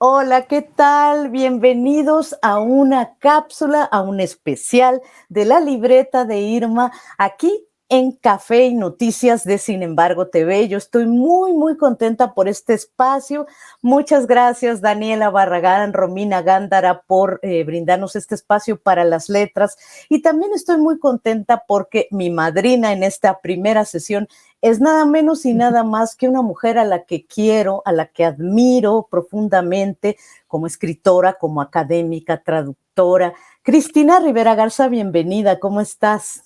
Hola, ¿qué tal? Bienvenidos a una cápsula, a un especial de la libreta de Irma, aquí en Café y Noticias de Sin embargo TV. Yo estoy muy contenta por este espacio. Muchas gracias, Daniela Barragán, Romina Gándara, por brindarnos este espacio para las letras. Y también estoy muy contenta porque mi madrina en esta primera sesión es nada menos y nada más que una mujer a la que quiero, a la que admiro profundamente como escritora, como académica, traductora. Cristina Rivera Garza, bienvenida, ¿cómo estás?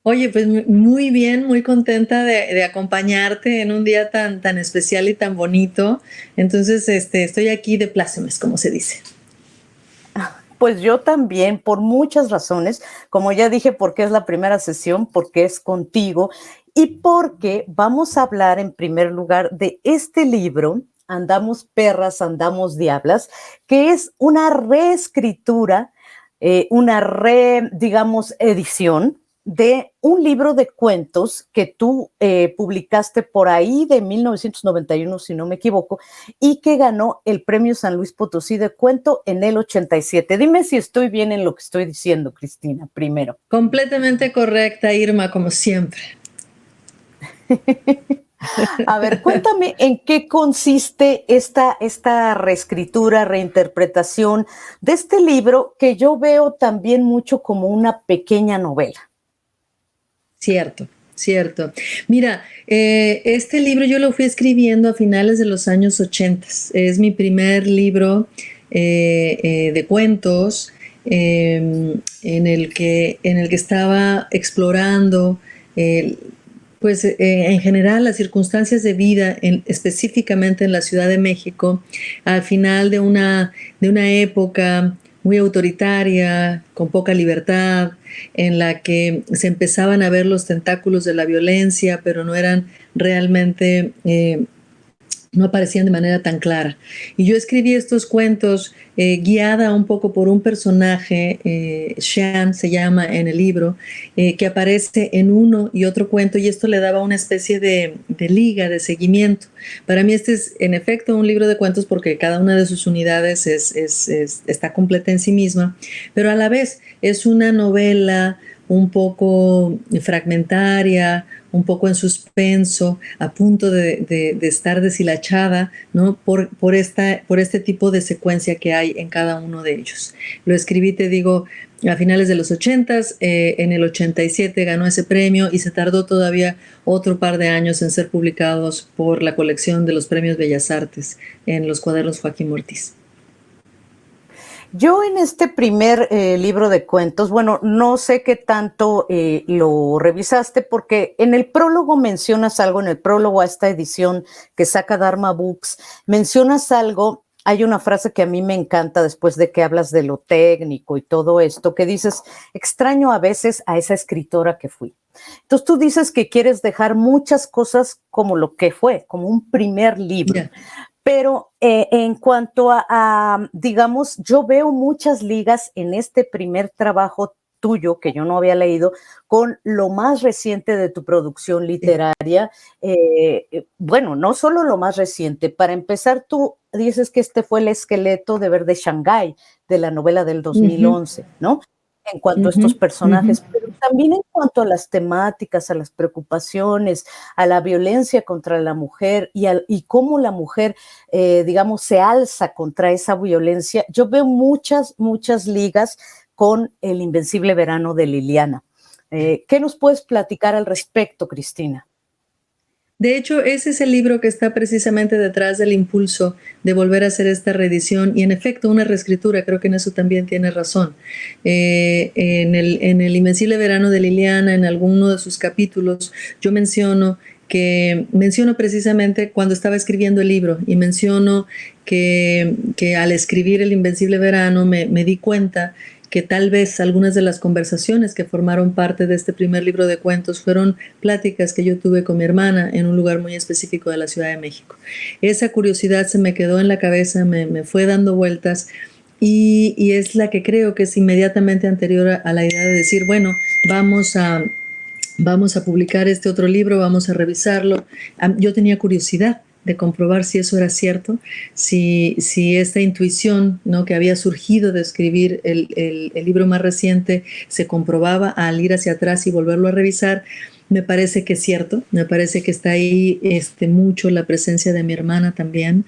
Oye, pues muy bien, muy contenta de acompañarte en un día tan especial y tan bonito. Entonces, estoy aquí de plácemes, como se dice. Pues yo también, por muchas razones, como ya dije, porque es la primera sesión, porque es contigo y porque vamos a hablar en primer lugar de este libro, Andamos perras, andamos diablas, que es una reescritura, digamos, edición de un libro de cuentos que tú publicaste por ahí de 1991, si no me equivoco, y que ganó el Premio San Luis Potosí de Cuento en el 87. Dime si estoy bien en lo que estoy diciendo, Cristina, primero. Completamente correcta, Irma, como siempre. A ver, cuéntame en qué consiste esta reescritura, reinterpretación de este libro que yo veo también mucho como una pequeña novela. Cierto, cierto. Mira, este libro yo lo fui escribiendo a finales de los años 80. Es mi primer libro de cuentos en el que estaba explorando eh, pues en general las circunstancias de vida, específicamente en la Ciudad de México, al final de una época muy autoritaria, con poca libertad, en la que se empezaban a ver los tentáculos de la violencia, pero no eran realmente no aparecían de manera tan clara. Y yo escribí estos cuentos guiada un poco por un personaje, Shan se llama en el libro, que aparece en uno y otro cuento, y esto le daba una especie de liga, de seguimiento. Para mí este es en efecto un libro de cuentos porque cada una de sus unidades está completa en sí misma, pero a la vez es una novela un poco fragmentaria, un poco en suspenso, a punto de estar deshilachada, ¿no? por este tipo de secuencia que hay en cada uno de ellos. Lo escribí, te digo, a finales de los 80s, en el 87 ganó ese premio y se tardó todavía otro par de años en ser publicados por la colección de los Premios Bellas Artes en los cuadernos Joaquín Ortiz. Yo en este primer libro de cuentos, bueno, no sé qué tanto lo revisaste porque en el prólogo mencionas algo, en el prólogo a esta edición que saca Dharma Books, mencionas algo, hay una frase que a mí me encanta después de que hablas de lo técnico y todo esto, que dices, extraño a veces a esa escritora que fui. Entonces tú dices que quieres dejar muchas cosas como lo que fue, como un primer libro. Ya. Pero en cuanto digamos, yo veo muchas ligas en este primer trabajo tuyo, que yo no había leído, con lo más reciente de tu producción Sí. literaria. Bueno, no solo lo más reciente, para empezar, tú dices que este fue el esqueleto de Ver de Shanghái, de la novela del Ujú, 2011, ¿no? En cuanto a ujú, estos ujú. personajes, pero también en cuanto a las temáticas, a las preocupaciones, a la violencia contra la mujer y cómo la mujer digamos, se alza contra esa violencia. Yo veo muchas ligas con El Invencible Verano de Liliana. ¿Qué nos puedes platicar al respecto, Cristina? De hecho, ese es el libro que está precisamente detrás del impulso de volver a hacer esta reedición y en efecto una reescritura, creo que en eso también tiene razón. En el Invencible Verano de Liliana, en alguno de sus capítulos, yo menciono precisamente cuando estaba escribiendo el libro y menciono que al escribir El Invencible Verano me di cuenta que tal vez algunas de las conversaciones que formaron parte de este primer libro de cuentos fueron pláticas que yo tuve con mi hermana en un lugar muy específico de la Ciudad de México. Esa curiosidad se me quedó en la cabeza, me fue dando vueltas y es la que creo que es inmediatamente anterior a la idea de decir, bueno, vamos a publicar este otro libro, vamos a revisarlo. Yo tenía curiosidad de comprobar si eso era cierto, si esta intuición, ¿no?, que había surgido de escribir el libro más reciente se comprobaba al ir hacia atrás y volverlo a revisar. Me parece que es cierto, me parece que está ahí mucho la presencia de mi hermana también,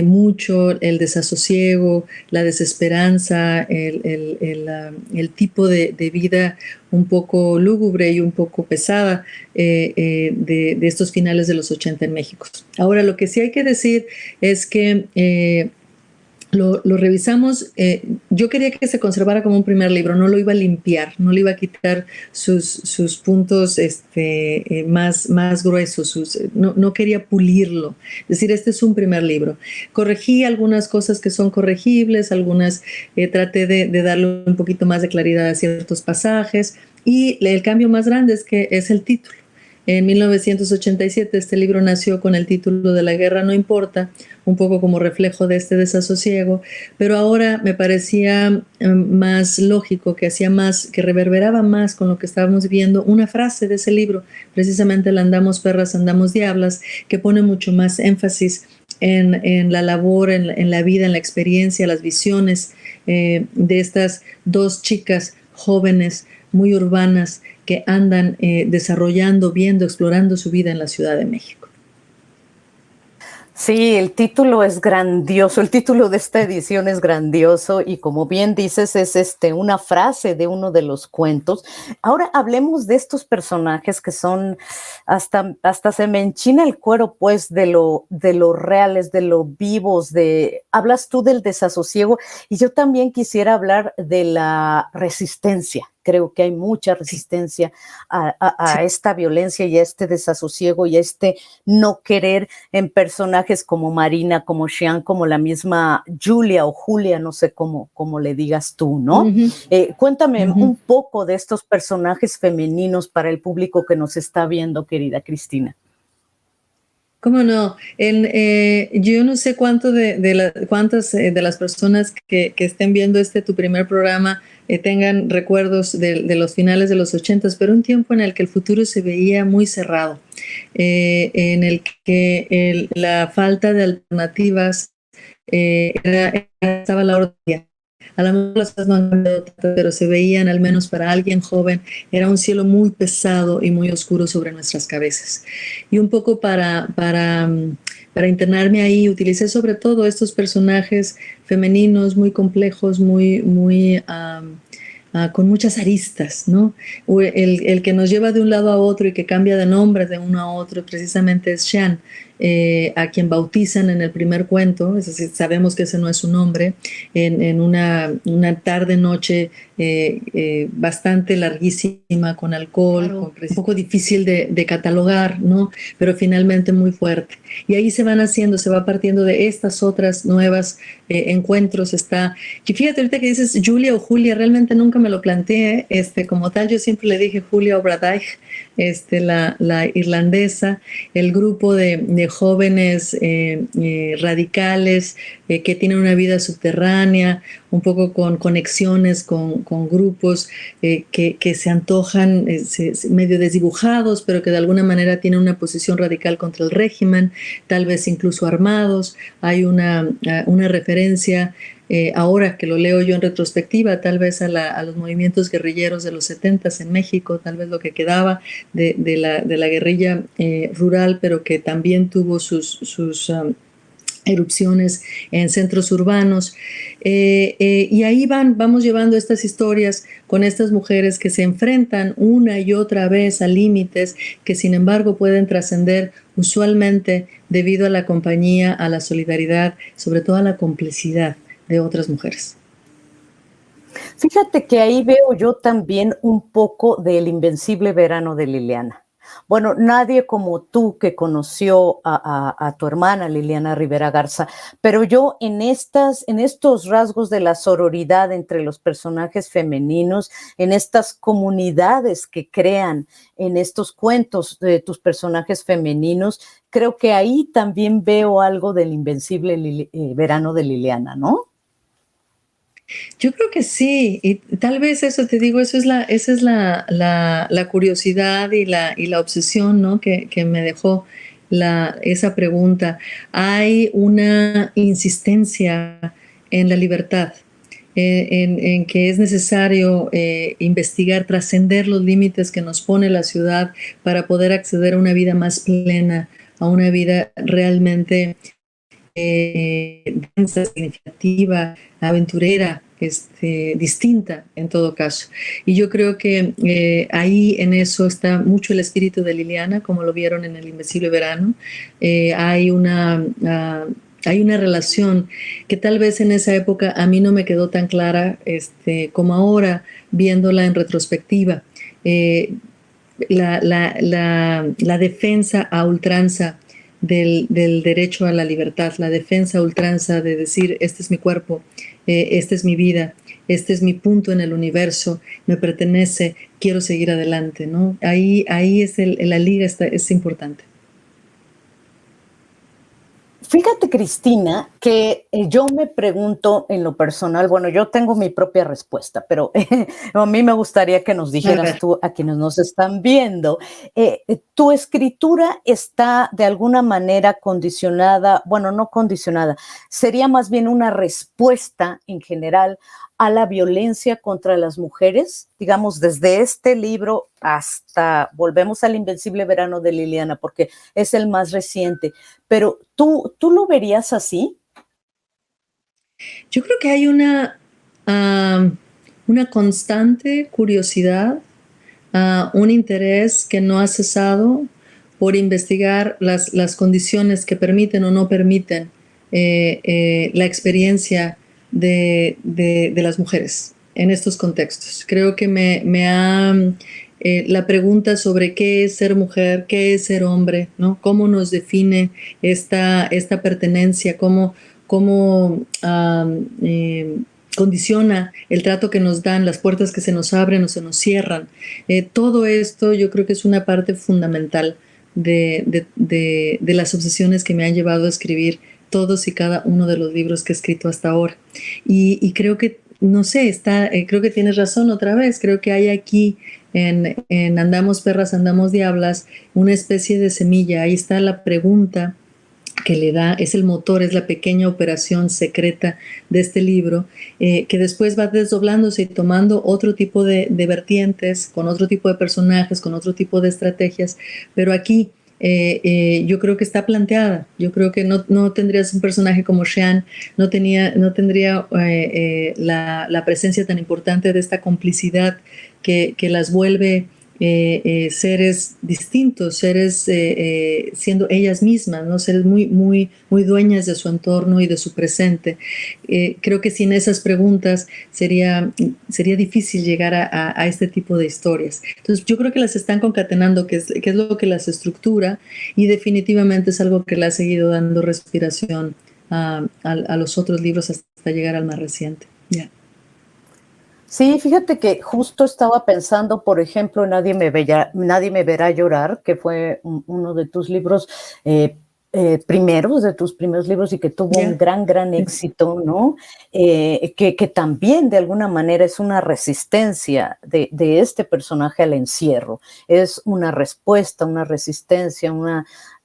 mucho el desasosiego, la desesperanza, el tipo de vida un poco lúgubre y un poco pesada de estos finales de los 80 en México. Ahora, lo que sí hay que decir es que lo revisamos. Yo quería que se conservara como un primer libro, no lo iba a limpiar, no le iba a quitar sus puntos más gruesos, no quería pulirlo. Es decir, este es un primer libro. Corregí algunas cosas que son corregibles, algunas traté de darle un poquito más de claridad a ciertos pasajes, y el cambio más grande es el título. En 1987 este libro nació con el título de La guerra no importa, un poco como reflejo de este desasosiego, pero ahora me parecía más lógico, que reverberaba más con lo que estábamos viendo, una frase de ese libro, precisamente el Andamos perras, andamos diablas, que pone mucho más énfasis en la labor, en la vida, en la experiencia, las visiones de estas dos chicas jóvenes, muy urbanas, que andan desarrollando, viendo, explorando su vida en la Ciudad de México. Sí, el título es grandioso, el título de esta edición es grandioso y como bien dices es una frase de uno de los cuentos. Ahora hablemos de estos personajes que son hasta se me enchina el cuero pues de lo reales, de lo vivos, hablas tú del desasosiego y yo también quisiera hablar de la resistencia. Creo que hay mucha resistencia a esta violencia y a este desasosiego y a este no querer en personajes como Marina, como Xian, como la misma Julia o Julia, no sé cómo le digas tú, ¿no? Uh-huh. Cuéntame Uh-huh. un poco de estos personajes femeninos para el público que nos está viendo, querida Cristina. ¿Cómo no? Yo no sé cuántas de las personas que estén viendo tu primer programa tengan recuerdos de los finales de los 80s, pero un tiempo en el que el futuro se veía muy cerrado, en el que la falta de alternativas estaba a la orden del día. A lo mejor las cosas no han cambiado tanto, pero se veían, al menos para alguien joven, era un cielo muy pesado y muy oscuro sobre nuestras cabezas. Y un poco para internarme ahí, utilicé sobre todo estos personajes femeninos muy complejos, con muchas aristas, ¿no? El que nos lleva de un lado a otro y que cambia de nombre de uno a otro precisamente es Xian, a quien bautizan en el primer cuento, es decir, sabemos que ese no es su nombre, en una tarde-noche bastante larguísima, con alcohol, claro, un poco difícil de catalogar, ¿no? Pero finalmente muy fuerte. Y ahí se va partiendo de estas otras nuevas encuentros. Y fíjate, ahorita que dices Julia o Julia, realmente nunca me lo planteé, como tal, yo siempre le dije Julia Obradaj, la irlandesa, el grupo de jóvenes radicales que tienen una vida subterránea, un poco con conexiones con grupos que se antojan medio desdibujados, pero que de alguna manera tienen una posición radical contra el régimen, tal vez incluso armados. Hay una referencia, ahora que lo leo yo en retrospectiva, tal vez a los movimientos guerrilleros de los 70s en México, tal vez lo que quedaba de la guerrilla rural, pero que también tuvo sus erupciones en centros urbanos, y ahí vamos llevando estas historias con estas mujeres que se enfrentan una y otra vez a límites que sin embargo pueden trascender usualmente debido a la compañía, a la solidaridad, sobre todo a la complicidad de otras mujeres. Fíjate que ahí veo yo también un poco del invencible verano de Liliana. Bueno, nadie como tú que conoció a tu hermana Liliana Rivera Garza, pero yo en estos rasgos de la sororidad entre los personajes femeninos, en estas comunidades que crean en estos cuentos de tus personajes femeninos, creo que ahí también veo algo del invencible verano de Liliana, ¿no? Yo creo que sí, y tal vez eso, te digo, esa es la curiosidad y la obsesión, ¿no?, que me dejó esa pregunta. Hay una insistencia en la libertad, en que es necesario investigar, trascender los límites que nos pone la ciudad para poder acceder a una vida más plena, a una vida realmente densa, significativa, aventurera, distinta en todo caso. Y yo creo que ahí en eso está mucho el espíritu de Liliana, como lo vieron en El Invencible Verano. Hay una relación que tal vez en esa época a mí no me quedó tan clara como ahora, viéndola en retrospectiva. La defensa a ultranza del derecho a la libertad, la defensa a ultranza de decir, este es mi cuerpo, esta es mi vida, este es mi punto en el universo, me pertenece, quiero seguir adelante, ¿no? Ahí es la liga es importante. Fíjate, Cristina, que yo me pregunto en lo personal, bueno, yo tengo mi propia respuesta, pero a mí me gustaría que nos dijeras tú, a quienes nos están viendo, ¿tu escritura está de alguna manera condicionada, bueno, no condicionada, sería más bien una respuesta en general a la violencia contra las mujeres? Digamos, desde este libro hasta, volvemos al Invencible Verano de Liliana, porque es el más reciente, pero ¿tú lo verías así? Yo creo que hay una constante curiosidad, un interés que no ha cesado por investigar las condiciones que permiten o no permiten la experiencia de las mujeres en estos contextos. Creo que la pregunta sobre qué es ser mujer, qué es ser hombre, ¿no? Cómo nos define esta pertenencia, cómo condiciona el trato que nos dan, las puertas que se nos abren o se nos cierran. Todo esto yo creo que es una parte fundamental de las obsesiones que me han llevado a escribir todos y cada uno de los libros que he escrito hasta ahora. Y creo que, no sé, creo que tienes razón otra vez, creo que hay aquí en Andamos Perras, Andamos Diablas, una especie de semilla. Ahí está la pregunta que le da, es el motor, es la pequeña operación secreta de este libro, que después va desdoblándose y tomando otro tipo de vertientes, con otro tipo de personajes, con otro tipo de estrategias, pero aquí yo creo que está planteada. Yo creo que no tendrías un personaje como Xian, no tendría la presencia tan importante de esta complicidad que las vuelve seres distintos, seres siendo ellas mismas, ¿no? Seres muy, muy, muy dueñas de su entorno y de su presente. Creo que sin esas preguntas sería difícil llegar a este tipo de historias. Entonces yo creo que las están concatenando, que es lo que las estructura, y definitivamente es algo que le ha seguido dando respiración a los otros libros hasta llegar al más reciente. Yeah. Sí, fíjate que justo estaba pensando, por ejemplo, Nadie me verá llorar, que fue uno de tus libros primeros, de tus primeros libros, y que tuvo un gran éxito, ¿no? Que también de alguna manera es una resistencia de este personaje al encierro, es una respuesta, una resistencia,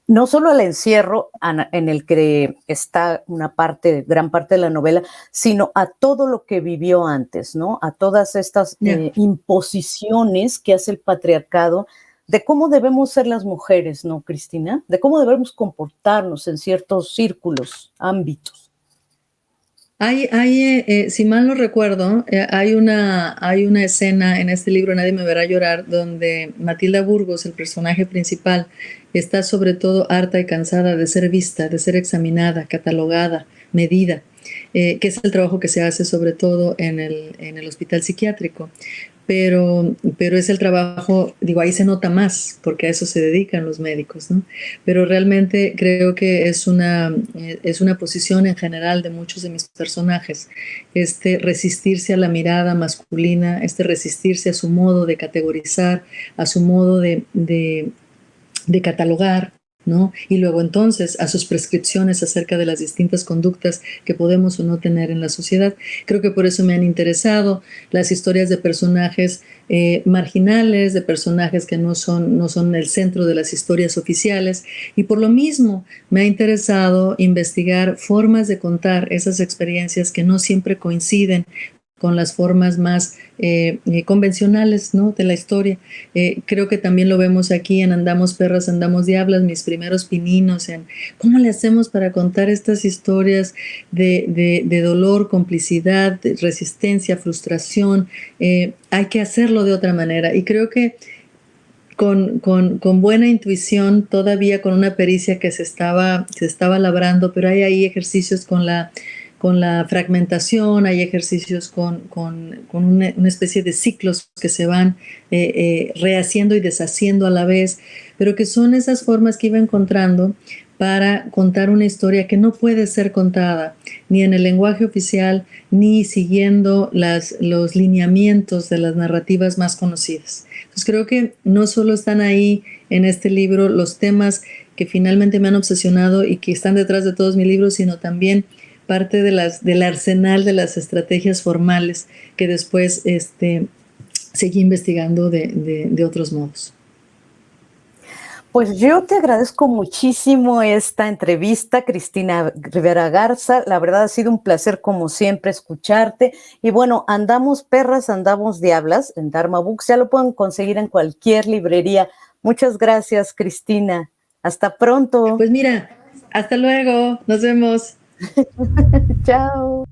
no solo al encierro en el que está gran parte de la novela, sino a todo lo que vivió antes, ¿no? A todas estas imposiciones que hace el patriarcado de cómo debemos ser las mujeres, ¿no, Cristina? De cómo debemos comportarnos en ciertos círculos, ámbitos. Si mal no recuerdo, hay una escena en este libro, Nadie me verá llorar, donde Matilda Burgos, el personaje principal, está sobre todo harta y cansada de ser vista, de ser examinada, catalogada, medida, que es el trabajo que se hace sobre todo en el hospital psiquiátrico. Pero es el trabajo, digo, ahí se nota más, porque a eso se dedican los médicos, ¿no? Pero realmente creo que es una posición en general de muchos de mis personajes, resistirse a la mirada masculina, resistirse a su modo de categorizar, a su modo de catalogar, ¿no? Y luego entonces a sus prescripciones acerca de las distintas conductas que podemos o no tener en la sociedad. Creo que por eso me han interesado las historias de personajes marginales, de personajes que no son el centro de las historias oficiales, y por lo mismo me ha interesado investigar formas de contar esas experiencias que no siempre coinciden con las formas más convencionales, ¿no?, de la historia. Creo que también lo vemos aquí en Andamos Perras, Andamos Diablas, mis primeros pininos en cómo le hacemos para contar estas historias de dolor, complicidad, de resistencia, frustración. Hay que hacerlo de otra manera, y creo que con buena intuición, todavía con una pericia que se estaba labrando, pero hay ahí ejercicios con la fragmentación, hay ejercicios con una especie de ciclos que se van rehaciendo y deshaciendo a la vez, pero que son esas formas que iba encontrando para contar una historia que no puede ser contada ni en el lenguaje oficial, ni siguiendo los lineamientos de las narrativas más conocidas. Entonces creo que no solo están ahí en este libro los temas que finalmente me han obsesionado y que están detrás de todos mis libros, sino también parte del arsenal de las estrategias formales que después seguí investigando de otros modos. Pues yo te agradezco muchísimo esta entrevista, Cristina Rivera Garza. La verdad ha sido un placer, como siempre, escucharte. Y bueno, Andamos Perras, Andamos Diablas en Dharma Books. Ya lo pueden conseguir en cualquier librería. Muchas gracias, Cristina. Hasta pronto. Pues mira, hasta luego. Nos vemos. Chao.